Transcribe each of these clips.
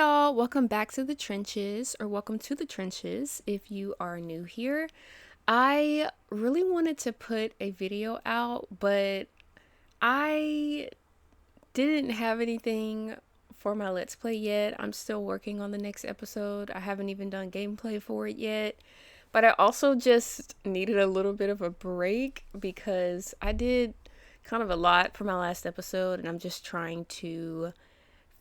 y'all, welcome back to the trenches, or welcome to the trenches if you are new here. I really wanted to put a video out, but I didn't have anything for my Let's Play yet. I'm still working on the next episode. I haven't even done gameplay for it yet. But I also just needed a little bit of a break because I did kind of a lot for my last episode, and I'm just trying to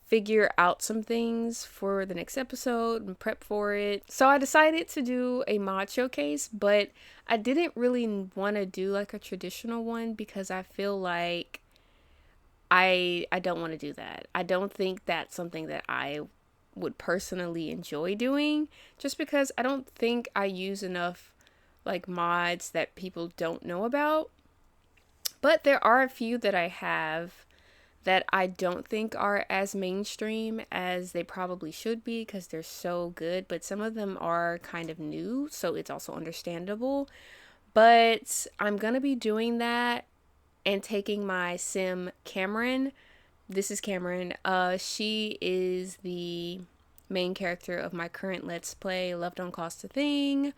figure out some things for the next episode and prep for it. So I decided to do a mod showcase, but I didn't really want to do like a traditional one because I feel like I don't want to do that. I don't think that's something that I would personally enjoy doing, just because I don't think I use enough like mods that people don't know about. But there are a few that I have that I don't think are as mainstream as they probably should be because they're so good, but some of them are kind of new, so it's also understandable. But I'm gonna be doing that and taking my sim Cameron. This is Cameron. She is the main character of my current Let's Play, Love Don't Cost a Thing.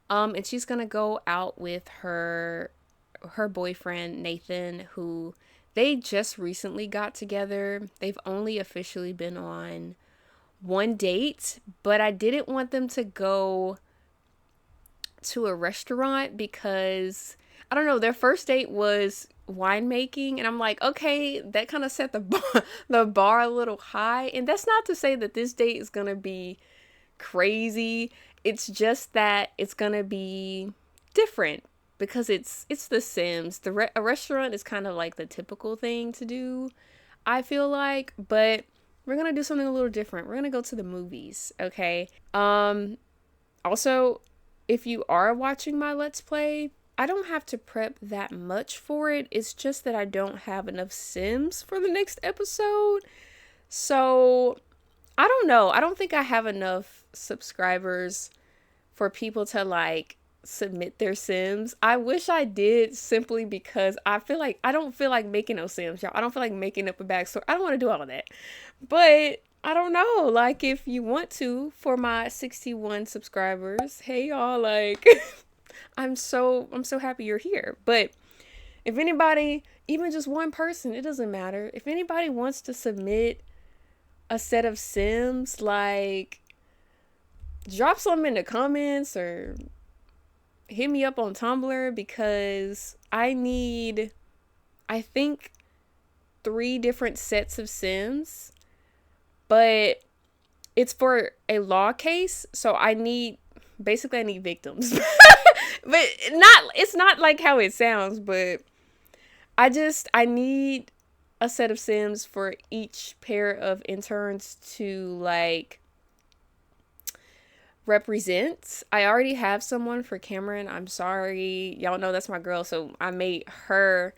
And she's gonna go out with her boyfriend Nathan, who they just recently got together. They've only officially been on one date, but I didn't want them to go to a restaurant because I don't know, their first date was winemaking, and I'm like, okay, that kind of set the bar a little high. And that's not to say that this date is gonna be crazy. It's just that it's gonna be different because it's The Sims. A restaurant is kind of like the typical thing to do, I feel like, but we're gonna do something a little different. We're gonna go to the movies, okay? Also, if you are watching my Let's Play, I don't have to prep that much for it. It's just that I don't have enough Sims for the next episode. So, I don't know. I don't think I have enough subscribers for people to like submit their Sims. I wish I did, simply because I don't feel like making no Sims, y'all. I don't feel like making up a backstory. I don't want to do all of that. But I don't know, like, if you want to, for my 61 subscribers, hey y'all, like I'm so happy you're here. But if anybody, even just one person, it doesn't matter. If anybody wants to submit a set of Sims, like, drop something in the comments or hit me up on Tumblr, because I need, I think, 3 different sets of Sims, but it's for a law case, so I need victims. But it's not like how it sounds, but I need a set of Sims for each pair of interns to like represent. I already have someone for Cameron. I'm sorry. Y'all know that's my girl, so I made her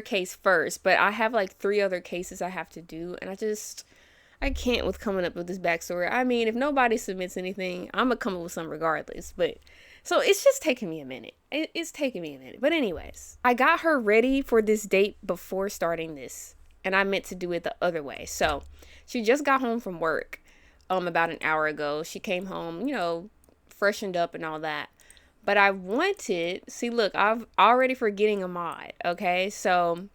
case first, but I have like 3 other cases I have to do, and I can't with coming up with this backstory. I mean, if nobody submits anything, I'm gonna come up with some regardless, but so it's just taking me a minute. It's taking me a minute. But anyways, I got her ready for this date before starting this, and I meant to do it the other way. So she just got home from work about an hour ago. She came home, freshened up and all that. But I wanted, see, look, I've already forgetting a mod, okay? So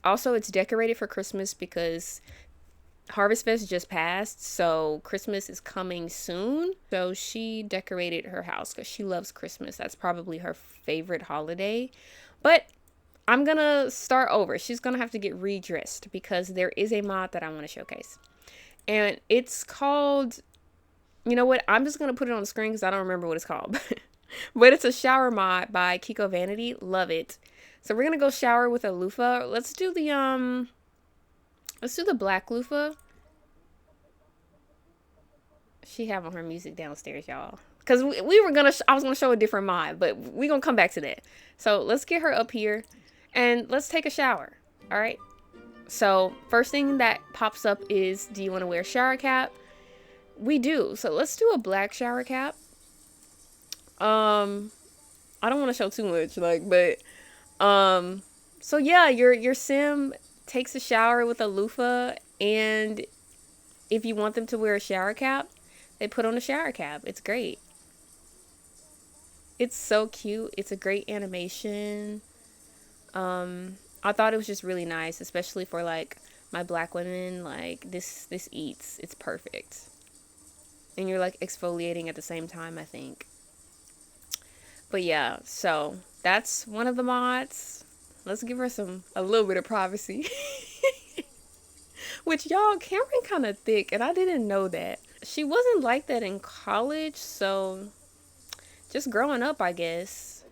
also it's decorated for Christmas because Harvest Fest just passed, so Christmas is coming soon. So she decorated her house because she loves Christmas. That's probably her favorite holiday. But I'm gonna start over. She's gonna have to get redressed because there is a mod that I want to showcase. And it's called, you know what? I'm just gonna put it on the screen because I don't remember what it's called. But it's a shower mod by Kikovanity. Love it. So we're gonna go shower with a loofah. Let's do the black loofah. She having her music downstairs, y'all. Because I was gonna show a different mod, but we gonna come back to that. So let's get her up here and let's take a shower. All right. So first thing that pops up is, do you want to wear a shower cap? We do. So let's do a black shower cap. I don't want to show too much, but so yeah, your sim takes a shower with a loofah, and if you want them to wear a shower cap, they put on a shower cap. It's great. It's so cute. It's a great animation. I thought it was just really nice, especially for like my black women. Like this eats. It's perfect. And you're like exfoliating at the same time, I think. But yeah, so that's one of the mods. Let's give her a little bit of privacy. Which, y'all, Cameron kind of thick, and I didn't know that. She wasn't like that in college, so just growing up, I guess.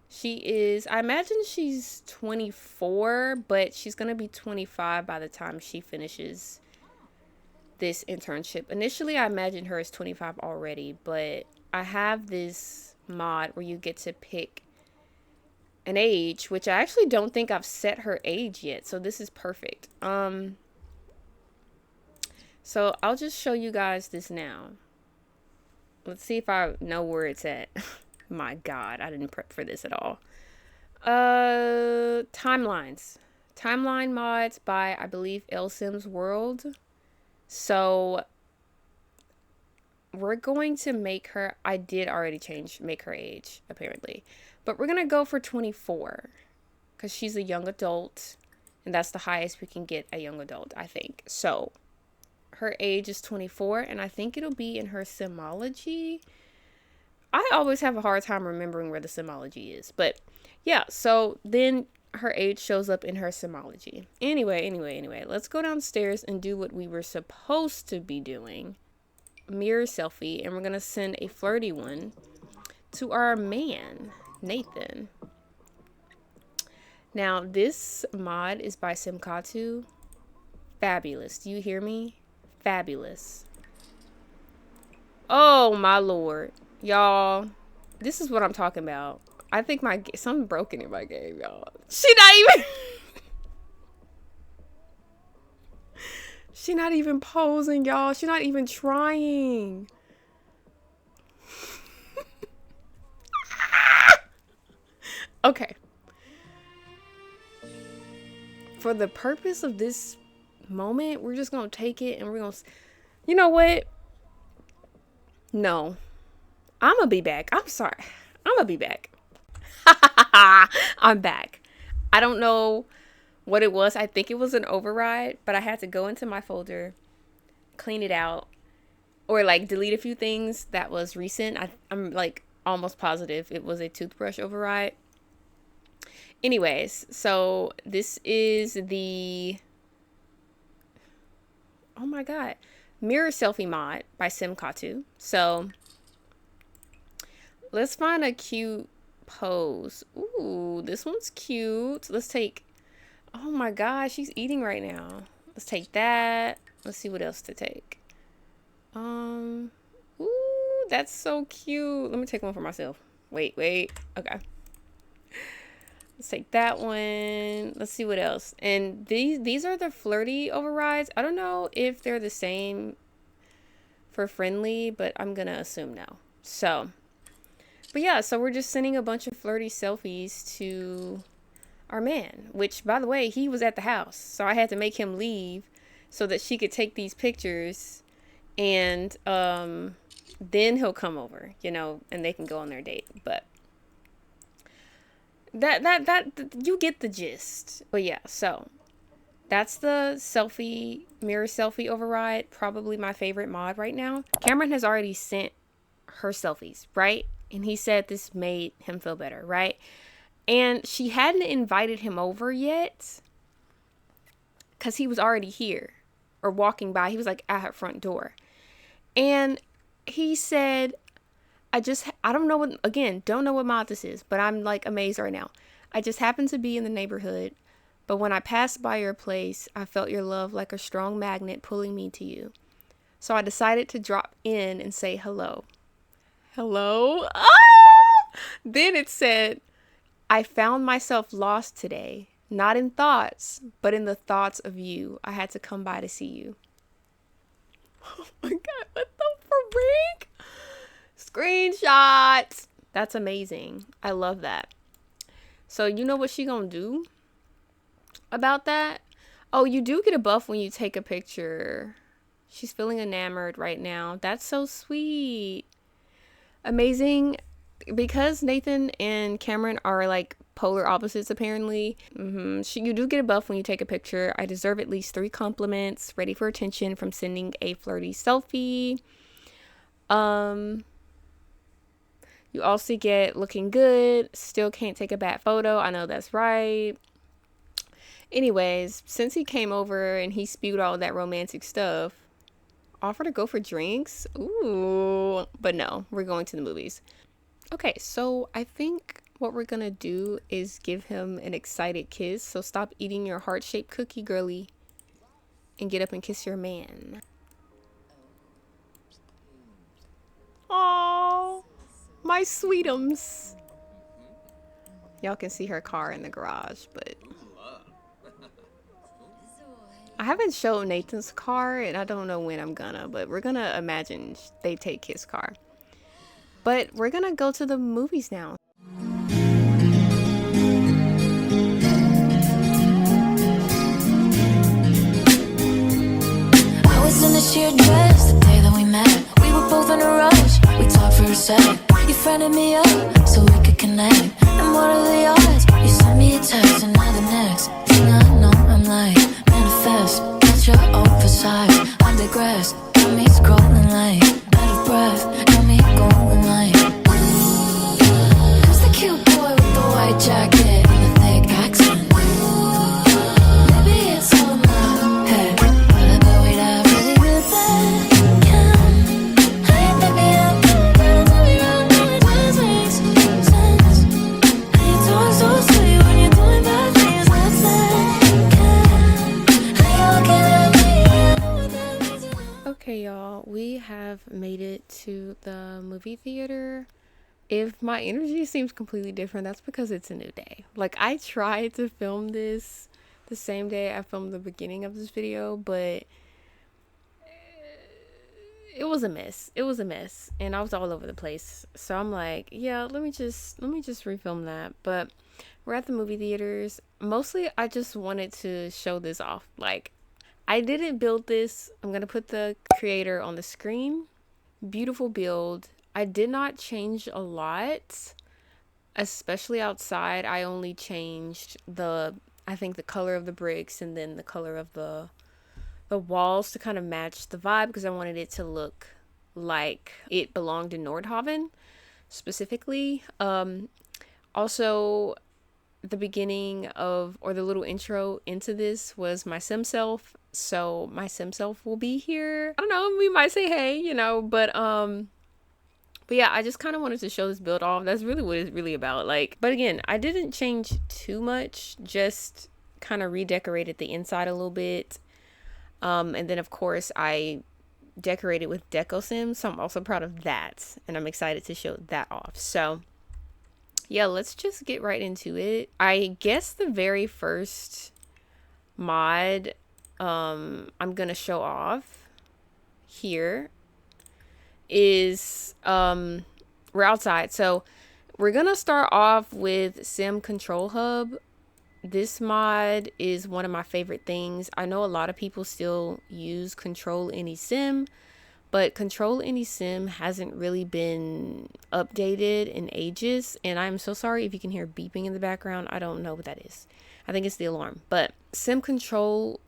She is, I imagine she's 24, but she's going to be 25 by the time she finishes this internship. Initially, I imagined her as 25 already, but I have this mod where you get to pick an age, which I actually don't think I've set her age yet, so this is perfect. So I'll just show you guys this now. Let's see if I know where it's at. My God, I didn't prep for this at all. Timelines. Timeline mods by, I believe, ellesimsworld. So we're going to make her, I did already make her age, apparently. But we're going to go for 24. Because she's a young adult. And that's the highest we can get a young adult, I think. So her age is 24, and I think it'll be in her simology. I always have a hard time remembering where the simology is. But yeah, so then her age shows up in her simology. Anyway, let's go downstairs and do what we were supposed to be doing. Mirror selfie, and we're going to send a flirty one to our man, Nathan. Now, this mod is by Simkatu. Fabulous. Do you hear me? Fabulous. Oh, my Lord. Y'all, this is what I'm talking about. I think something broken in my game, y'all. She not even posing, y'all. She not even trying. Okay. For the purpose of this moment, we're just gonna take it and we're gonna, you know what? No, I'm gonna be back. I'm sorry. I'm gonna be back. I'm back. I don't know what it was. I think it was an override, but I had to go into my folder, clean it out, or like delete a few things that was recent. I'm like almost positive it was a toothbrush override. Anyways, so this is the, oh my God, mirror selfie mod by simkatu. So let's find a cute pose. Ooh, this one's cute. Let's take, oh my gosh, she's eating right now. Let's take that. Let's see what else to take. Ooh, that's so cute. Let me take one for myself. Wait. Okay. Let's take that one. Let's see what else. And these are the flirty overrides. I don't know if they're the same for friendly, but I'm gonna assume no. So, but yeah, so we're just sending a bunch of flirty selfies to our man, which, by the way, he was at the house, so I had to make him leave so that she could take these pictures, and then he'll come over, you know, and they can go on their date. But that you get the gist. But yeah, so that's the mirror selfie override. Probably my favorite mod right now. Cameron has already sent her selfies, right? And he said this made him feel better, right? And she hadn't invited him over yet because he was already here or walking by. He was like at her front door. And he said, I don't know don't know what mod this is, but I'm like amazed right now. I just happened to be in the neighborhood, but when I passed by your place, I felt your love like a strong magnet pulling me to you. So I decided to drop in and say hello. Hello? Ah! Then it said, I found myself lost today, not in thoughts, but in the thoughts of you. I had to come by to see you. Oh my God, what the freak? Screenshot. That's amazing. I love that. So you know what she gonna do about that? Oh, you do get a buff when you take a picture. She's feeling enamored right now. That's so sweet. Amazing. Because Nathan and Cameron are like polar opposites apparently. You do get a buff when you take a picture. I deserve at least 3 compliments. Ready for attention from sending a flirty selfie. You also get looking good. Still can't take a bad photo. I know that's right. Anyways, since he came over and he spewed all that romantic stuff, offer to go for drinks? Ooh. But no, we're going to the movies. Okay, so I think what we're gonna do is give him an excited kiss. So stop eating your heart-shaped cookie, girly, and get up and kiss your man. Oh, my sweetums. Y'all can see her car in the garage, but I haven't shown Nathan's car, and I don't know when I'm gonna, but we're gonna imagine they take his car. But we're gonna go to the movies now. I was in a sheer dress the day that we met. We were both in a rush. We talked for a sec. You friended me up so we could connect. And what are the odds? You sent me a text and now the next thing I know, I'm like, manifest. Got your oversized. I digress. Got me scrolling like out of breath. Got me going like, who's the cute boy with the white jacket and the thick accent? Maybe it's all in my head, but I bet we'd have really good sex. Hey, baby, I'm gonna tell me wrong, but it just makes sense. And you talk so sweet when you're doing bad things. Let's say, how you looking at me? I know what that means. Okay, y'all, we have made it to the movie theater. If my energy seems completely different, that's because it's a new day. Like, I tried to film this the same day I filmed the beginning of this video, but it was a mess. It was a mess, and I was all over the place. So I'm like, yeah, let me just refilm that. But we're at the movie theaters. Mostly, I just wanted to show this off. Like, I didn't build this. I'm gonna put the creator on the screen. Beautiful build. I did not change a lot, especially outside. I only changed I think the color of the bricks and then the color of the walls to kind of match the vibe, because I wanted it to look like it belonged in Nordhaven specifically. Also, the beginning of, or the little intro into this was my sim self. So my sim self will be here. I don't know, we might say hey, you know, but yeah, I just kind of wanted to show this build off. That's really what it's really about. Like, but again, I didn't change too much, just kind of redecorated the inside a little bit. And then of course I decorated with deco sims, so I'm also proud of that, and I'm excited to show that off. So yeah, let's just get right into it. I guess the very first mod I'm gonna show off here is we're outside. So we're gonna start off with simcontrolhub. This mod is one of my favorite things. I know a lot of people still use control any sim, but control any sim hasn't really been updated in ages, and I'm so sorry if you can hear beeping in the background. I don't know what that is. I think it's the alarm. But simcontrolhub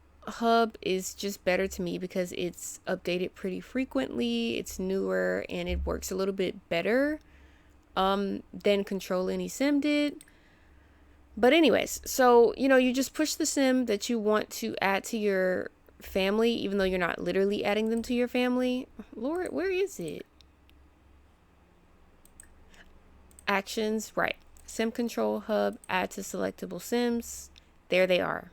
is just better to me because it's updated pretty frequently, it's newer, and it works a little bit better than control any sim did. But anyways, so you know, you just push the sim that you want to add to your family, even though you're not literally adding them to your family. Lord, where is it? Actions, right. Simcontrolhub, add to selectable sims. There they are.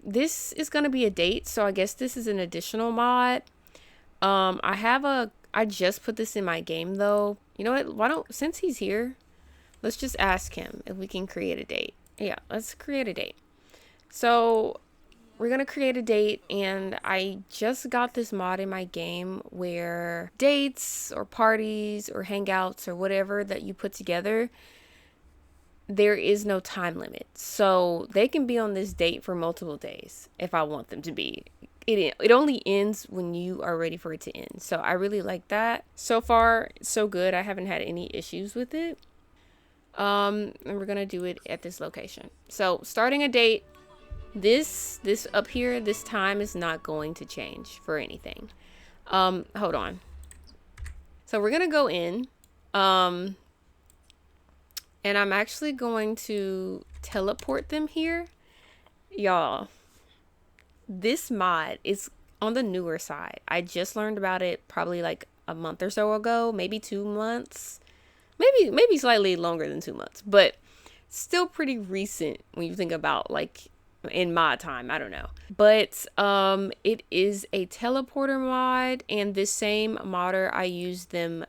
This is going to be a date, so I guess this is an additional mod. I just put this in my game though. You know what? Since he's here, let's just ask him if we can create a date. Yeah, let's create a date. So we're going to create a date, and I just got this mod in my game where dates or parties or hangouts or whatever that you put together, there is no time limit. So they can be on this date for multiple days if I want them to be. it only ends when you are ready for it to end. So I really like that. So far, so good. I haven't had any issues with it. And we're gonna do it at this location. So starting a date, this up here, this time is not going to change for anything. Hold on. So we're gonna go in, and I'm actually going to teleport them here. Y'all, this mod is on the newer side. I just learned about it probably like a month or so ago, maybe 2 months, maybe slightly longer than 2 months, but still pretty recent when you think about like in my time. I don't know, but it is a teleporter mod, and this same modder I use them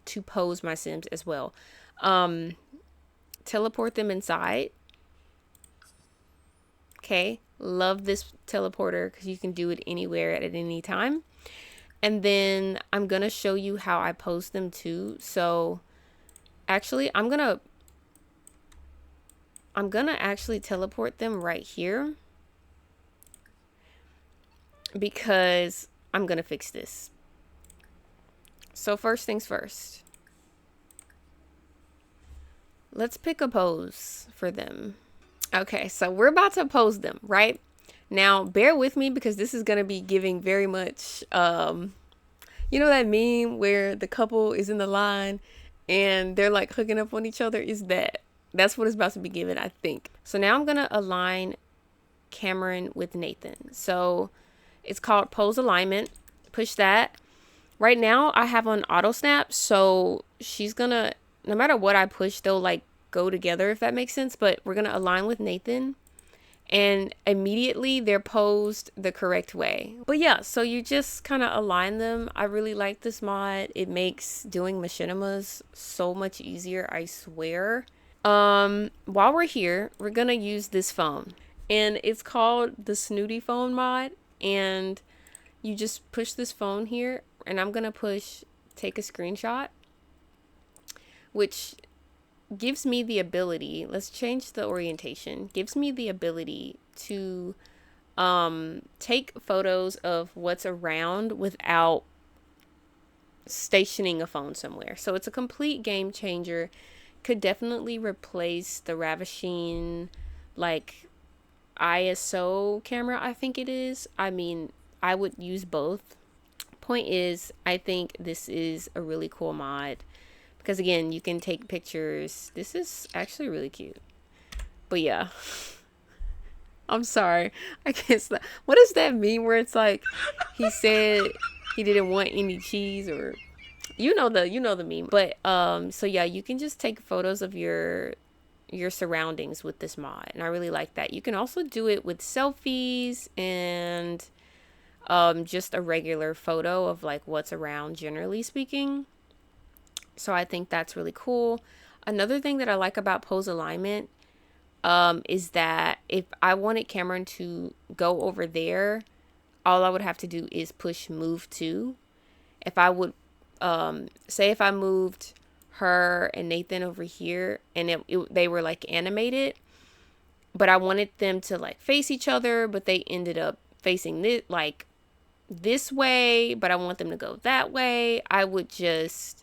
to pose my Sims as well. Teleport them inside. Okay, love this teleporter because you can do it anywhere at any time. And then I'm gonna show you how I pose them too. So actually I'm gonna actually teleport them right here, because I'm gonna fix this. So first things first, let's pick a pose for them. Okay, so we're about to pose them, right? Now, bear with me because this is going to be giving very much, you know that meme where the couple is in the line and they're like hooking up on each other? That's what it's about to be given, I think. So now I'm going to align Cameron with Nathan. So it's called pose alignment. Push that. Right now I have on auto snap, so she's gonna, no matter what I push, they'll like go together, if that makes sense. But we're gonna align with Nathan, and immediately they're posed the correct way. But yeah, so you just kind of align them. I really like this mod. It makes doing machinimas so much easier, I swear. While we're here, we're gonna use this phone, and it's called the Snooty phone mod. And you just push this phone here, and I'm gonna push take a screenshot, which gives me the ability, let's change the orientation, gives me the ability to take photos of what's around without stationing a phone somewhere. So it's a complete game changer. Could definitely replace the ravishing like ISO camera, I think it is. I mean, I would use both. Point is, I think this is a really cool mod because again, you can take pictures. This is actually really cute. But yeah, I'm sorry, I can't stop. What does that mean where it's like he said he didn't want any cheese, or you know the meme. But so yeah, you can just take photos of your surroundings with this mod, and I really like that. You can also do it with selfies and just a regular photo of like what's around, generally speaking. So I think that's really cool. Another thing that I like about pose alignment is that if I wanted Cameron to go over there, all I would have to do is push move to. If I would say if I moved her and Nathan over here, and they were like animated, but I wanted them to like face each other, but they ended up facing this way, but I want them to go that way, I would just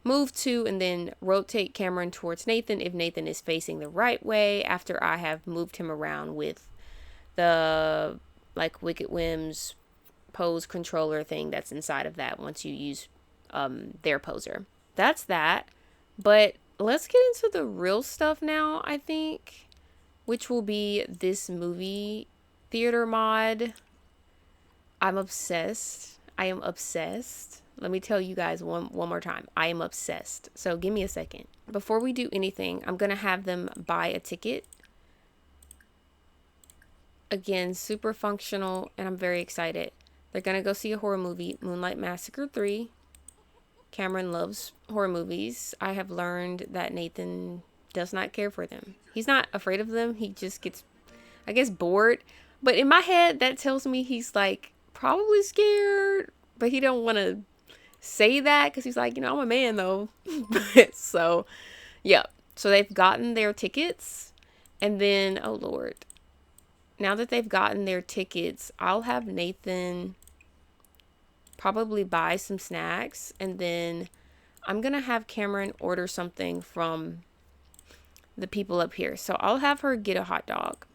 move to and then rotate Cameron towards Nathan if Nathan is facing the right way, after I have moved him around with the like Wicked Whims pose controller thing that's inside of that once you use their poser. That's that. But let's get into the real stuff now, I think, which will be this movie theater mod. I'm obsessed. I am obsessed. Let me tell you guys one more time. I am obsessed. So give me a second. Before we do anything, I'm going to have them buy a ticket. Again, super functional, and I'm very excited. They're going to go see a horror movie, Moonlight Massacre 3. Cameron loves horror movies. I have learned that Nathan does not care for them. He's not afraid of them. He just gets, I guess, bored. But in my head, that tells me he's like probably scared, but he don't want to say that because he's like, I'm a man though. So yeah, so they've gotten their tickets, and then oh Lord, now that they've gotten their tickets, I'll have Nathan probably buy some snacks, and then I'm gonna have Cameron order something from the people up here. So I'll have her get a hot dog.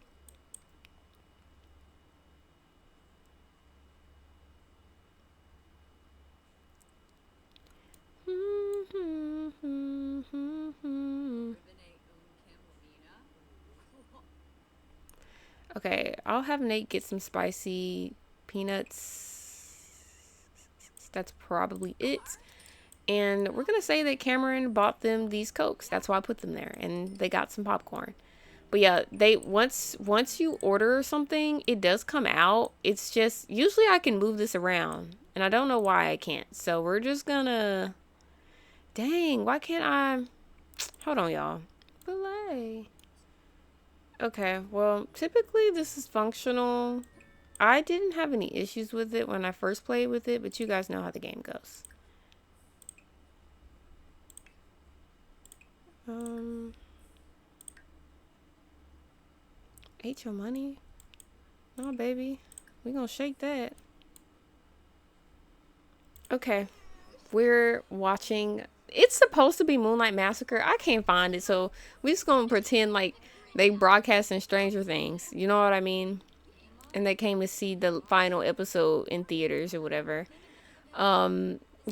Okay, I'll have Nate get some spicy peanuts. That's probably it. And we're going to say that Cameron bought them these Cokes. That's why I put them there. And they got some popcorn. But yeah, they once you order something, it does come out. It's just, usually I can move this around. And I don't know why I can't. So we're just going to, dang, why can't I, hold on y'all. Belay. Okay, well, typically this is functional. I didn't have any issues with it when I first played with it, but you guys know how the game goes. Ate your money? No, baby. We gonna shake that. Okay, we're watching. It's supposed to be Moonlight Massacre. I can't find it, so we just gonna pretend like they broadcasting Stranger Things. You know what I mean? And they came to see the final episode in theaters or whatever.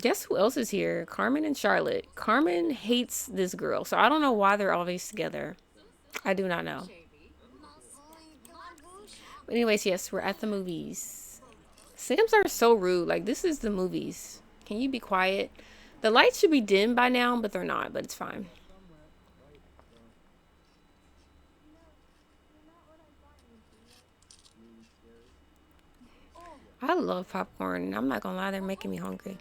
Guess who else is here? Carmen and Charlotte. Carmen hates this girl, so I don't know why they're always together. I do not know. But anyways, yes, we're at the movies. Sims are so rude. Like, this is the movies. Can you be quiet? The lights should be dim by now, but they're not, but it's fine. I love popcorn. I'm not gonna lie, they're making me hungry.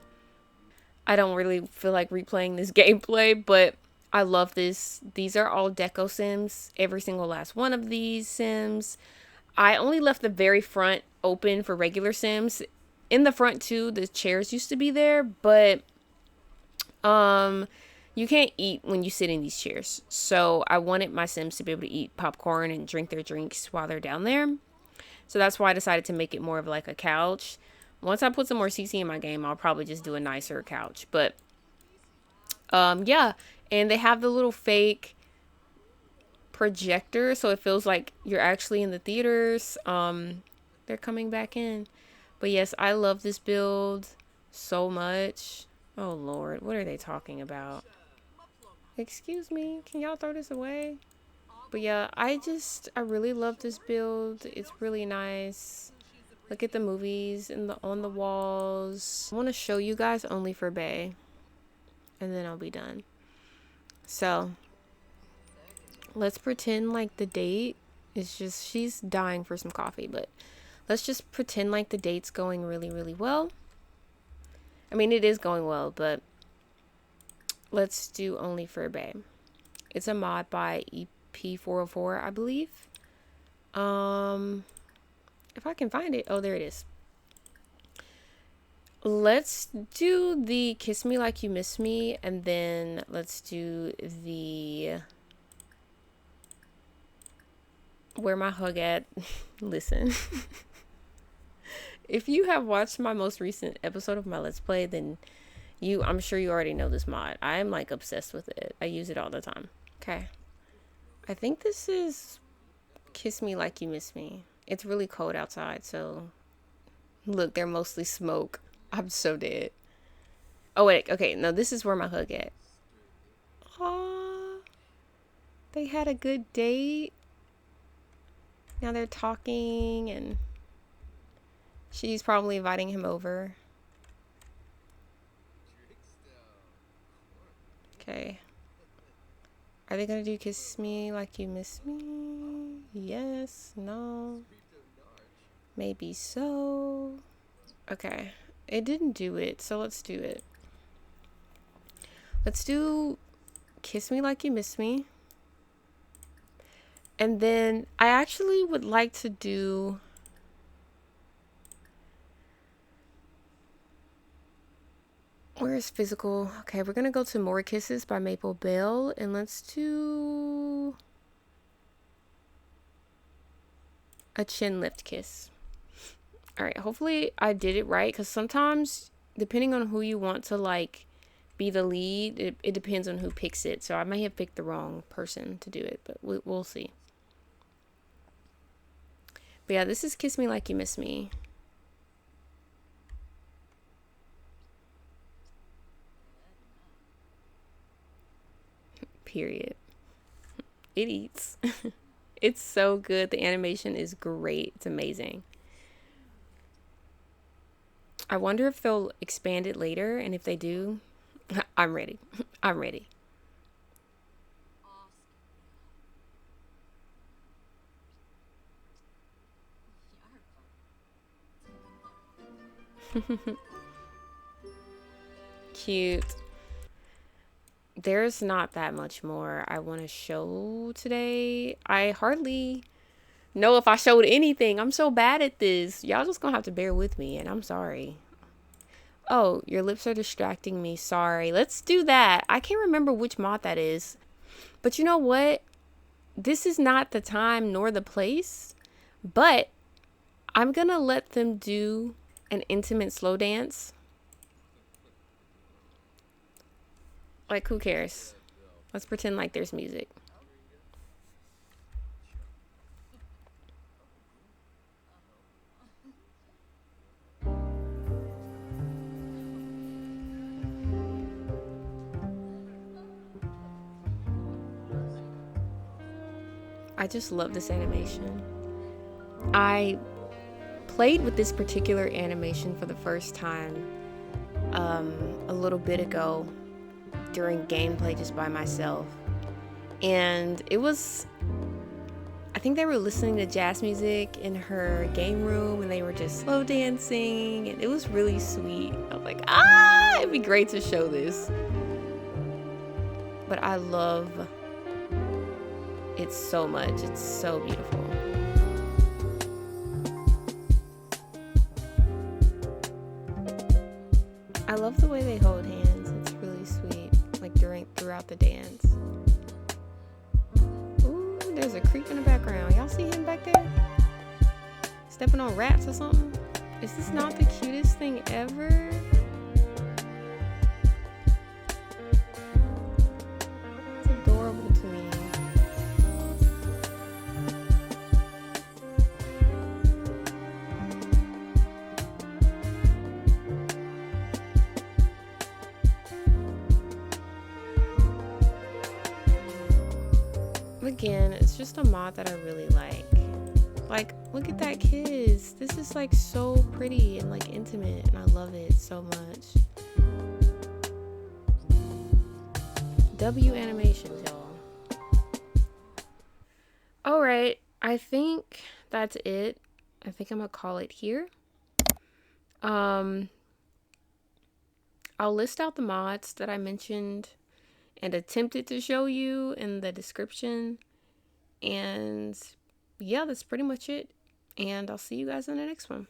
I don't really feel like replaying this gameplay, but I love this. These are all deco sims. Every single last one of these sims. I only left the very front open for regular sims. In the front too, the chairs used to be there, but you can't eat when you sit in these chairs. So I wanted my sims to be able to eat popcorn and drink their drinks while they're down there. So that's why I decided to make it more of like a couch. Once I put some more CC in my game, I'll probably just do a nicer couch. But yeah, and they have the little fake projector, so it feels like you're actually in the theaters. They're coming back in. But yes, I love this build so much. Oh Lord, what are they talking about? Excuse me, can y'all throw this away? But yeah, I really love this build. It's really nice. Look at the movies and on the walls. I want to show you guys only for Bay, and then I'll be done. So let's pretend like the date is just, she's dying for some coffee, but let's just pretend like the date's going really, really well. I mean, it is going well, but let's do only for Bay. It's a mod by EP404, I believe. If I can find it. Oh, there it is. Let's do the Kiss Me Like You Miss Me, and then let's do the Where My Hug At. Listen. If you have watched my most recent episode of my Let's Play, then I'm sure you already know this mod. I'm like obsessed with it. I use it all the time. Okay. I think this is Kiss Me Like You Miss Me. It's really cold outside, so look, they're mostly smoke. I'm so dead. Oh wait, okay, no, this is Where My Hug At. Aww. They had a good date. Now they're talking, and she's probably inviting him over. Okay. Are they gonna do Kiss Me Like You Miss Me? Yes, no. Maybe so. Okay. It didn't do it, so let's do it. Let's do Kiss Me Like You Miss Me. And then I actually would like to do where's physical? Okay, we're gonna go to More Kisses by Maplebell, and let's do A chin lift kiss. All right, hopefully I did it right, because sometimes, depending on who you want to like be the lead, it depends on who picks it. So I may have picked the wrong person to do it, but we'll see. But yeah, this is Kiss Me Like You Miss Me. Period. It eats. It's so good. The animation is great. It's amazing. I wonder if they'll expand it later, and if they do, I'm ready. I'm ready. Cute. There's not that much more I want to show today. I hardly know if I showed anything. I'm so bad at this. Y'all just gonna have to bear with me, and I'm sorry. Oh, your lips are distracting me. Sorry. Let's do that. I can't remember which mod that is. But you know what? This is not the time nor the place. But I'm gonna let them do an intimate slow dance. Like, who cares? Let's pretend like there's music. I just love this animation. I played with this particular animation for the first time a little bit ago during gameplay just by myself. And it was, I think they were listening to jazz music in her game room and they were just slow dancing, and it was really sweet. I was like, it'd be great to show this. But I love it so much. It's so beautiful. I love the way they hold hands. It's really sweet, like throughout the dance. Ooh, there's a creep in the background. Y'all see him back there? Stepping on rats or something? Is this not the cutest thing ever? It's adorable to me. Again, it's just a mod that I really like. Like, look at that kiss. This is like so pretty and like intimate, and I love it so much. W animations, y'all. Alright, I think that's it. I think I'm gonna call it here. I'll list out the mods that I mentioned and attempted to show you in the description. And yeah, that's pretty much it. And I'll see you guys in the next one.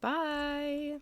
Bye.